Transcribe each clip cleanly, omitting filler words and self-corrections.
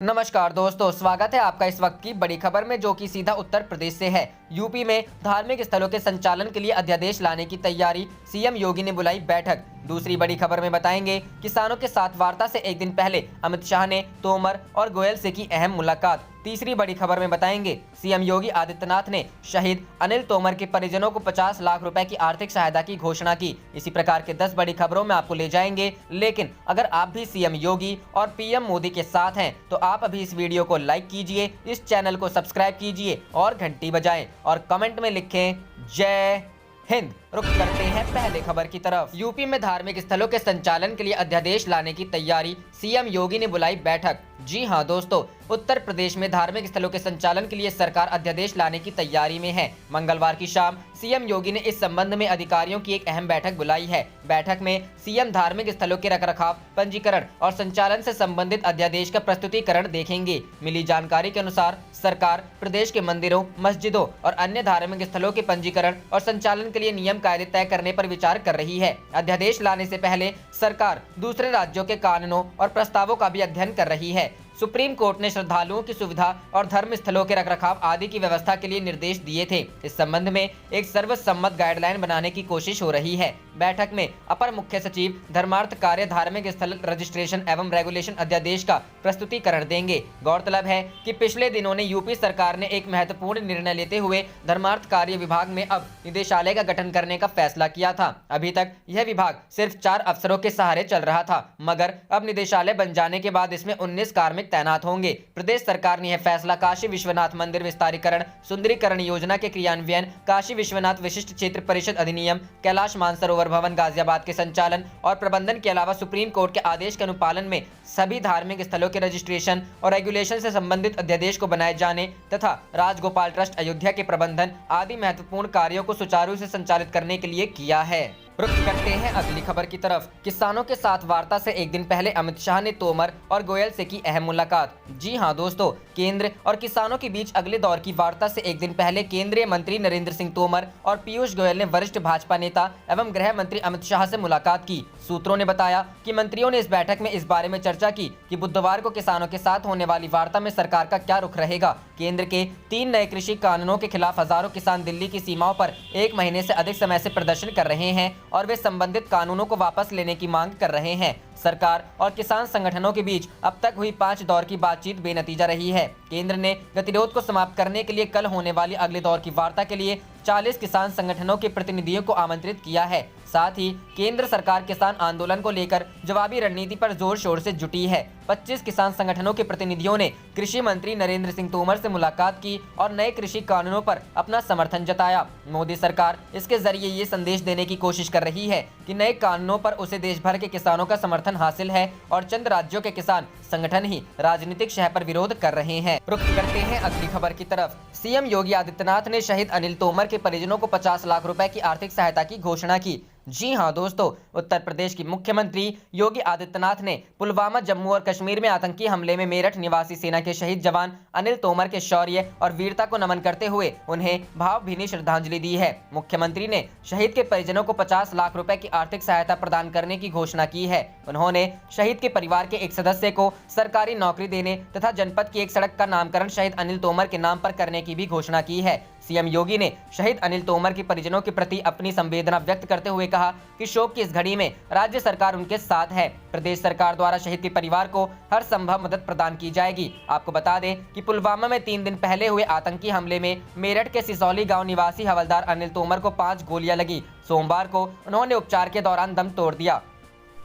नमस्कार दोस्तों, स्वागत है आपका इस वक्त की बड़ी खबर में, जो कि सीधा उत्तर प्रदेश से है। यूपी में धार्मिक स्थलों के संचालन के लिए अध्यादेश लाने की तैयारी, सीएम योगी ने बुलाई बैठक। दूसरी बड़ी खबर में बताएंगे, किसानों के साथ वार्ता से एक दिन पहले अमित शाह ने तोमर और गोयल से की अहम मुलाकात। तीसरी बड़ी खबर में बताएंगे, सीएम योगी आदित्यनाथ ने शहीद अनिल तोमर के परिजनों को 50 लाख रुपए की आर्थिक सहायता की घोषणा की। इसी प्रकार के 10 बड़ी खबरों में आपको ले जाएंगे। लेकिन अगर आप भी सीएम योगी और पीएम मोदी के साथ हैं तो आप अभी इस वीडियो को लाइक कीजिए, इस चैनल को सब्सक्राइब कीजिए और घंटी बजाएं और कमेंट में लिखें जय हिंद। रुक करते हैं पहले खबर की तरफ। यूपी में धार्मिक स्थलों के संचालन के लिए अध्यादेश लाने की तैयारी, सीएम योगी ने बुलाई बैठक। जी हां दोस्तों, उत्तर प्रदेश में धार्मिक स्थलों के संचालन के लिए सरकार अध्यादेश लाने की तैयारी में है। मंगलवार की शाम सीएम योगी ने इस संबंध में अधिकारियों की एक अहम बैठक बुलाई है। बैठक में सीएम धार्मिक स्थलों के रखरखाव, पंजीकरण और संचालन से संबंधित अध्यादेश का प्रस्तुतिकरण देखेंगे। मिली जानकारी के अनुसार सरकार प्रदेश के मंदिरों, मस्जिदों और अन्य धार्मिक स्थलों के पंजीकरण और संचालन के लिए नियम कायदे तय करने पर विचार कर रही है। अध्यादेश लाने से पहले सरकार दूसरे राज्यों के कानूनों और प्रस्तावों का भी अध्ययन कर रही है। सुप्रीम कोर्ट ने श्रद्धालुओं की सुविधा और धर्म स्थलों के रखरखाव आदि की व्यवस्था के लिए निर्देश दिए थे। इस संबंध में एक सर्वसम्मत गाइडलाइन बनाने की कोशिश हो रही है। बैठक में अपर मुख्य सचिव धर्मार्थ कार्य धार्मिक स्थल रजिस्ट्रेशन एवं रेगुलेशन अध्यादेश का प्रस्तुतिकरण देंगे। गौरतलब है कि पिछले दिनों ने यूपी सरकार ने एक महत्वपूर्ण निर्णय लेते हुए धर्मार्थ कार्य विभाग में अब निदेशालय का गठन करने का फैसला किया था। अभी तक यह विभाग सिर्फ 4 अफसरों के सहारे चल रहा था, मगर अब निदेशालय बन जाने के बाद इसमें 19 कार्मिक तैनात होंगे। प्रदेश सरकार ने यह फैसला काशी विश्वनाथ मंदिर विस्तारीकरण, सुंदरीकरण योजना के क्रियान्वयन, काशी विश्वनाथ विशिष्ट क्षेत्र परिषद अधिनियम, कैलाश मानसरोवर भवन गाजियाबाद के संचालन और प्रबंधन के अलावा सुप्रीम कोर्ट के आदेश के अनुपालन में सभी धार्मिक स्थलों के रजिस्ट्रेशन और रेगुलेशन से संबंधित अध्यादेश को बनाए जाने तथा राजगोपाल ट्रस्ट अयोध्या के प्रबंधन आदि महत्वपूर्ण कार्यों को सुचारू से संचालित करने के लिए किया है। रुक करते हैं अगली खबर की तरफ। किसानों के साथ वार्ता से एक दिन पहले अमित शाह ने तोमर और गोयल से की अहम मुलाकात। जी हां दोस्तों, केंद्र और किसानों के बीच अगले दौर की वार्ता से एक दिन पहले केंद्रीय मंत्री नरेंद्र सिंह तोमर और पीयूष गोयल ने वरिष्ठ भाजपा नेता एवं गृह मंत्री अमित शाह से मुलाकात की। सूत्रों ने बताया कि मंत्रियों ने इस बैठक में इस बारे में चर्चा की कि बुधवार को किसानों के साथ होने वाली वार्ता में सरकार का क्या रुख रहेगा। केंद्र के 3 नए कृषि कानूनों के खिलाफ हजारों किसान दिल्ली की सीमाओं पर 1 महीने से अधिक समय से प्रदर्शन कर रहे हैं और वे संबंधित कानूनों को वापस लेने की मांग कर रहे हैं। सरकार और किसान संगठनों के बीच अब तक हुई 5 दौर की बातचीत बेनतीजा रही है। केंद्र ने गतिरोध को समाप्त करने के लिए कल होने वाली अगले दौर की वार्ता के लिए 40 किसान संगठनों के प्रतिनिधियों को आमंत्रित किया है। साथ ही केंद्र सरकार किसान आंदोलन को लेकर जवाबी रणनीति पर जोर शोर से जुटी है। 25 किसान संगठनों के प्रतिनिधियों ने कृषि मंत्री नरेंद्र सिंह तोमर से मुलाकात की और नए कृषि कानूनों पर अपना समर्थन जताया। मोदी सरकार इसके जरिए ये संदेश देने की कोशिश कर रही है कि नए कानूनों पर उसे देश भर के किसानों का समर्थन हासिल है और चंद राज्यों के किसान संगठन ही राजनीतिक शह पर विरोध कर रहे हैं। रुक करते हैं अगली खबर की तरफ। सीएम योगी आदित्यनाथ ने शहीद अनिल तोमर के परिजनों को 50 लाख रुपए की आर्थिक सहायता की घोषणा की। जी हां दोस्तों, उत्तर प्रदेश की मुख्यमंत्री योगी आदित्यनाथ ने पुलवामा, जम्मू और कश्मीर में आतंकी हमले में मेरठ निवासी सेना के शहीद जवान अनिल तोमर के शौर्य और वीरता को नमन करते हुए उन्हें भावभीनी श्रद्धांजलि दी है। मुख्यमंत्री ने शहीद के परिजनों को 50 लाख रुपए की आर्थिक सहायता प्रदान करने की घोषणा की है। उन्होंने शहीद के परिवार के एक सदस्य को सरकारी नौकरी देने तथा जनपद की एक सड़क का नामकरण शहीद अनिल तोमर के नाम पर करने की भी घोषणा की है। सीएम योगी ने शहीद अनिल तोमर के परिजनों के प्रति अपनी संवेदना व्यक्त करते हुए कहा कि शोक की इस घड़ी में राज्य सरकार उनके साथ है। प्रदेश सरकार द्वारा शहीद के परिवार को हर संभव मदद प्रदान की जाएगी। आपको बता दें कि पुलवामा में 3 दिन पहले हुए आतंकी हमले में मेरठ के सिसौली गांव निवासी हवलदार अनिल तोमर को 5 गोलियां लगी। सोमवार को उन्होंने उपचार के दौरान दम तोड़ दिया।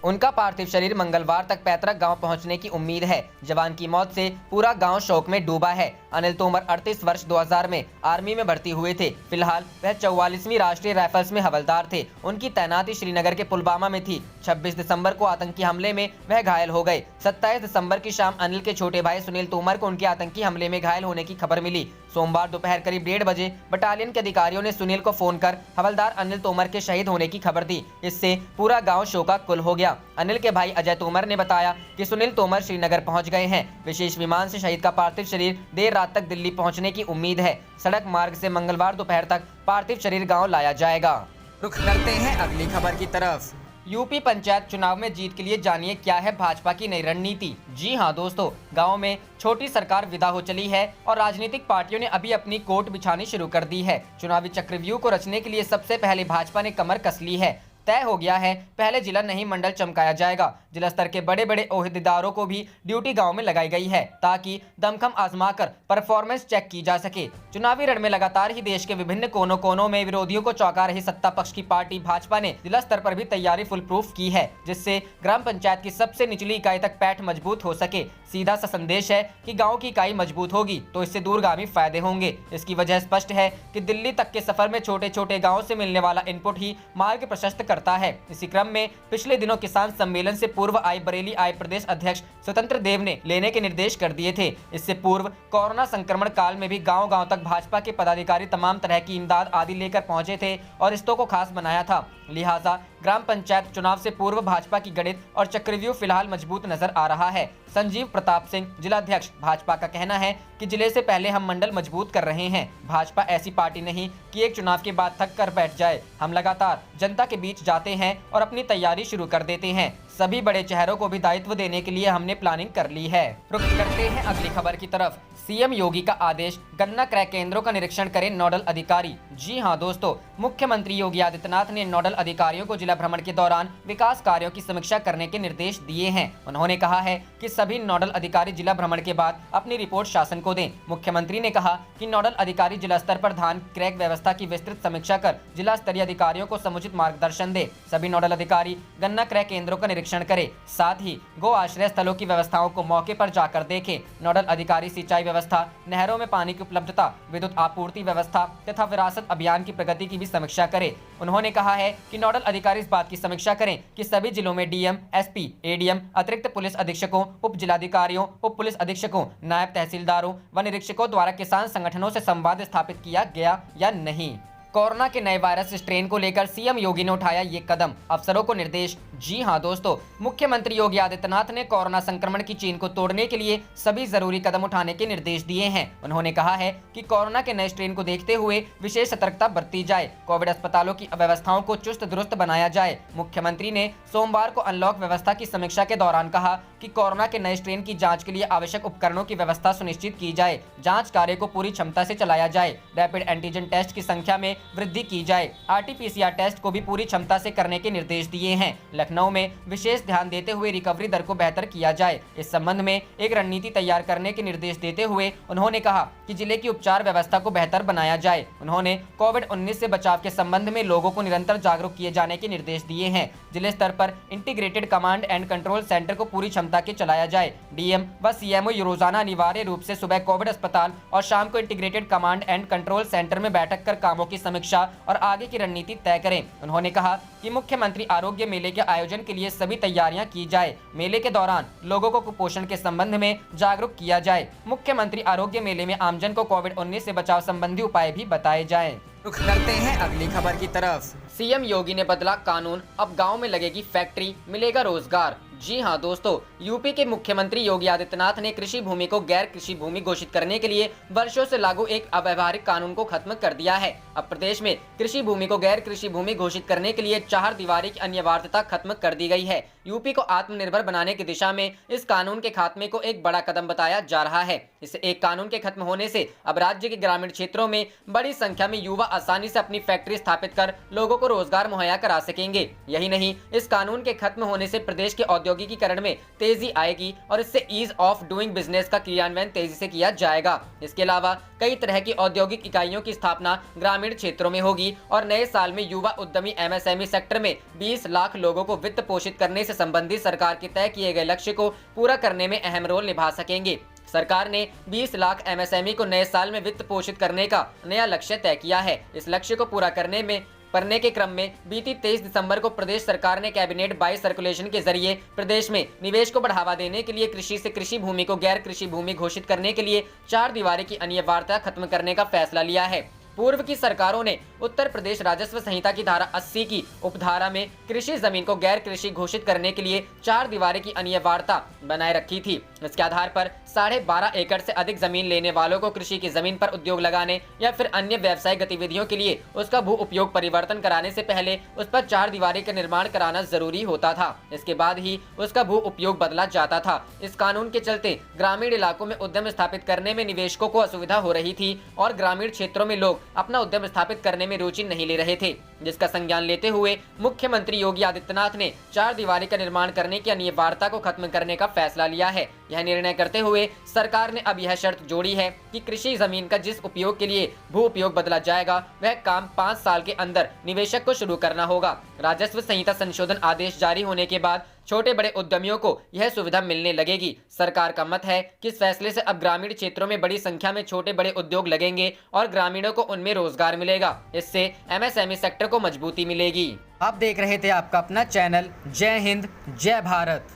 उनका पार्थिव शरीर मंगलवार तक पैतृक गांव पहुंचने की उम्मीद है। जवान की मौत से पूरा गांव शोक में डूबा है। अनिल तोमर 38 वर्ष 2000 में आर्मी में भर्ती हुए थे। फिलहाल वह 44वीं राष्ट्रीय राइफल्स में हवलदार थे। उनकी तैनाती श्रीनगर के पुलवामा में थी। 26 दिसंबर को आतंकी हमले में वह घायल हो गए। 27 दिसंबर की शाम अनिल के छोटे भाई सुनील तोमर को उनके आतंकी हमले में घायल होने की खबर मिली। सोमवार दोपहर करीब 1:30 बजे बटालियन के अधिकारियों ने सुनील को फोन कर हवलदार अनिल तोमर के शहीद होने की खबर दी। इससे पूरा गाँव शोकाकुल हो गया। अनिल के भाई अजय तोमर ने बताया कि सुनील तोमर श्रीनगर पहुंच गए हैं। विशेष विमान से शहीद का पार्थिव शरीर देर रात तक दिल्ली पहुंचने की उम्मीद है। सड़क मार्ग से मंगलवार दोपहर तक पार्थिव शरीर गांव लाया जाएगा। रुख करते हैं अगली खबर की तरफ। यूपी पंचायत चुनाव में जीत के लिए जानिए क्या है भाजपा की नई रणनीति। जी हां दोस्तों, गांव में छोटी सरकार विदा हो चली है और राजनीतिक पार्टियों ने अभी अपनी कोट बिछानी शुरू कर दी है। चुनावी चक्रव्यूह को रचने के लिए सबसे पहले भाजपा ने कमर कस ली है। तय हो गया है, पहले जिला नहीं मंडल चमकाया जाएगा। जिला स्तर के बड़े बड़े ओहदेदारों को भी ड्यूटी गांव में लगाई गई है ताकि दमखम आजमाकर परफॉर्मेंस चेक की जा सके। चुनावी रण में लगातार ही देश के विभिन्न कोनों कोनों में विरोधियों को चौंका रही सत्ता पक्ष की पार्टी भाजपा ने जिला स्तर पर भी तैयारी फुल प्रूफ की है, जिससे ग्राम पंचायत की सबसे निचली इकाई तक पैठ मजबूत हो सके। सीधा सा संदेश है कि गाँव की इकाई मजबूत होगी तो इससे दूरगामी फायदे होंगे। इसकी वजह स्पष्ट है कि दिल्ली तक के सफर में छोटे छोटे गाँव से मिलने वाला इनपुट ही मार्ग प्रशस्त करता है। इसी क्रम में पिछले दिनों किसान सम्मेलन से पूर्व आई बरेली आए प्रदेश अध्यक्ष स्वतंत्र देव ने लेने के निर्देश कर दिए थे। इससे पूर्व कोरोना संक्रमण काल में भी गांव-गांव तक भाजपा के पदाधिकारी तमाम तरह की इमदाद आदि लेकर पहुंचे थे और रिश्तों को खास बनाया था। लिहाजा ग्राम पंचायत चुनाव से पूर्व भाजपा की गणित और चक्रव्यूह फिलहाल मजबूत नजर आ रहा है। संजीव प्रताप सिंह जिलाध्यक्ष भाजपा का कहना है कि जिले से पहले हम मंडल मजबूत कर रहे हैं। भाजपा ऐसी पार्टी नहीं कि एक चुनाव के बाद थक कर बैठ जाए। हम लगातार जनता के बीच जाते हैं और अपनी तैयारी शुरू कर देते हैं। सभी बड़े चेहरों को भी दायित्व देने के लिए हमने प्लानिंग कर ली है। रुक करते हैं अगली खबर की तरफ। सीएम योगी का आदेश, गन्ना क्रय केंद्रों का निरीक्षण करें नोडल अधिकारी। जी हां दोस्तों, मुख्यमंत्री योगी आदित्यनाथ ने नोडल अधिकारियों को जिला भ्रमण के दौरान विकास कार्यों की समीक्षा करने के निर्देश दिए हैं। उन्होंने कहा है कि सभी नोडल अधिकारी जिला भ्रमण के बाद अपनी रिपोर्ट शासन को दें। मुख्यमंत्री ने कहा कि नोडल अधिकारी जिला स्तर पर धान क्रय व्यवस्था की विस्तृत समीक्षा कर जिला स्तरीय अधिकारियों को समुचित मार्गदर्शन दे। सभी नोडल अधिकारी गन्ना क्रय केंद्रों का निरीक्षण करें, साथ ही गो आश्रय स्थलों की व्यवस्थाओं को मौके पर जाकर देखें। नोडल अधिकारी सिंचाई व्यवस्था, नहरों में पानी की उपलब्धता, विद्युत आपूर्ति व्यवस्था तथा विरासत अभियान की प्रगति की भी समीक्षा करें। उन्होंने कहा है कि नोडल अधिकारी इस बात की समीक्षा करें कि सभी जिलों में डीएम, एसपी, एडीएम, अतिरिक्त पुलिस अधीक्षकों, उप जिलाधिकारियों, उप पुलिस अधीक्षकों, नायब तहसीलदारों व निरीक्षकों द्वारा किसान संगठनों से संवाद स्थापित किया गया या नहीं। कोरोना के नए वायरस स्ट्रेन को लेकर सीएम योगी ने उठाया ये कदम, अफसरों को निर्देश। जी हां दोस्तों, मुख्यमंत्री योगी आदित्यनाथ ने कोरोना संक्रमण की चेन को तोड़ने के लिए सभी जरूरी कदम उठाने के निर्देश दिए हैं। उन्होंने कहा है कि कोरोना के नए स्ट्रेन को देखते हुए विशेष सतर्कता बरती जाए, कोविड अस्पतालों की व्यवस्थाओं को चुस्त दुरुस्त बनाया जाए। मुख्यमंत्री ने सोमवार को अनलॉक व्यवस्था की समीक्षा के दौरान कहा कि कोरोना के नए स्ट्रेन की जाँच के लिए आवश्यक उपकरणों की व्यवस्था सुनिश्चित की जाए, जाँच कार्य को पूरी क्षमता से चलाया जाए, रैपिड एंटीजन टेस्ट की संख्या में वृद्धि की जाए, आरटीपीसीआर टेस्ट को भी पूरी क्षमता से करने के निर्देश दिए हैं। लखनऊ में विशेष ध्यान देते हुए रिकवरी दर को बेहतर किया जाए। इस संबंध में एक रणनीति तैयार करने के निर्देश देते हुए उन्होंने कहा कि जिले की उपचार व्यवस्था को बेहतर बनाया जाए। उन्होंने कोविड-19 से बचाव के संबंध में लोगों को निरंतर जागरूक किए जाने के निर्देश दिए हैं। जिले स्तर पर integrated command and control centre को पूरी क्षमता के चलाया जाए। डीएम व सीएमओ रोजाना अनिवार्य रूप से सुबह कोविड अस्पताल और शाम को integrated command and control centre में बैठक कर कामों की समीक्षा और आगे की रणनीति तय करें। उन्होंने कहा कि मुख्यमंत्री आरोग्य मेले के आयोजन के लिए सभी तैयारियां की जाए। मेले के दौरान लोगों को कुपोषण के संबंध में जागरूक किया जाए। मुख्यमंत्री आरोग्य मेले में आमजन को कोविड-19 से बचाव संबंधी उपाय भी बताए जाएं। रुख करते हैं अगली खबर की तरफ। सीएम योगी ने बदला कानून, अब गांव में लगेगी फैक्ट्री, मिलेगा रोजगार। जी हां दोस्तों, यूपी के मुख्यमंत्री योगी आदित्यनाथ ने कृषि भूमि को गैर कृषि भूमि घोषित करने के लिए वर्षों से लागू एक अव्यावहारिक कानून को खत्म कर दिया है। अब प्रदेश में कृषि भूमि को गैर कृषि भूमि घोषित करने के लिए चार दीवारी की अनिवार्यता खत्म कर दी गई है। यूपी को आत्मनिर्भर बनाने की दिशा में इस कानून के खात्मे को एक बड़ा कदम बताया जा रहा है। इस एक कानून के खत्म होने से अब राज्य के ग्रामीण क्षेत्रों में बड़ी संख्या में युवा आसानी से अपनी फैक्ट्री स्थापित कर लोगों को रोजगार मुहैया करा सकेंगे। यही नहीं, इस कानून के खत्म होने से प्रदेश के औद्योगिकीकरण में तेजी आएगी और इससे ईज ऑफ डूइंग बिजनेस का क्रियान्वयन तेजी से किया जाएगा। इसके अलावा कई तरह की औद्योगिक इकाइयों की स्थापना ग्रामीण क्षेत्रों में होगी और नए साल में युवा उद्यमी एमएसएमई सेक्टर में 20 लाख लोगों को वित्त पोषित करने से संबंधित सरकार के तय किए गए लक्ष्य को पूरा करने में अहम रोल निभा सकेंगे। सरकार ने 20 लाख एमएसएमई को नए साल में वित्त पोषित करने का नया लक्ष्य तय किया है। इस लक्ष्य को पूरा करने के क्रम में बीती 23 दिसंबर को प्रदेश सरकार ने कैबिनेट बाई सर्कुलेशन के जरिए प्रदेश में निवेश को बढ़ावा देने के लिए कृषि से कृषि भूमि को गैर कृषि भूमि घोषित करने के लिए चार दीवारी की अनिवार्यता खत्म करने का फैसला लिया है। पूर्व की सरकारों ने उत्तर प्रदेश राजस्व संहिता की धारा 80 की उपधारा में कृषि जमीन को गैर कृषि घोषित करने के लिए चार दीवारी की अनिवार्यता बनाए रखी थी। इसके आधार पर 12.5 एकड़ से अधिक जमीन लेने वालों को कृषि की जमीन पर उद्योग लगाने या फिर अन्य व्यावसायिक गतिविधियों के लिए उसका भू उपयोग परिवर्तन कराने से पहले उस पर 4 दीवारी का निर्माण कराना जरूरी होता था। इसके बाद ही उसका भू उपयोग बदला जाता था। इस कानून के चलते ग्रामीण इलाकों में उद्यम स्थापित करने में निवेशकों को असुविधा हो रही थी और ग्रामीण क्षेत्रों में लोग अपना उद्यम स्थापित करने में रुचि नहीं ले रहे थे, जिसका संज्ञान लेते हुए मुख्यमंत्री योगी आदित्यनाथ ने 4 दीवारी का निर्माण करने की अनिवार्यता को खत्म करने का फैसला लिया है। यह निर्णय करते हुए सरकार ने अब यह शर्त जोड़ी है कि कृषि जमीन का जिस उपयोग के लिए भू उपयोग बदला जाएगा वह काम 5 साल के अंदर निवेशक को शुरू करना होगा। राजस्व संहिता संशोधन आदेश जारी होने के बाद छोटे बड़े उद्यमियों को यह सुविधा मिलने लगेगी। सरकार का मत है कि इस फैसले से अब ग्रामीण क्षेत्रों में बड़ी संख्या में छोटे बड़े उद्योग लगेंगे और ग्रामीणों को उनमें रोजगार मिलेगा। इससे एमएसएमई सेक्टर को मजबूती मिलेगी। आप देख रहे थे आपका अपना चैनल जय हिंद जय भारत।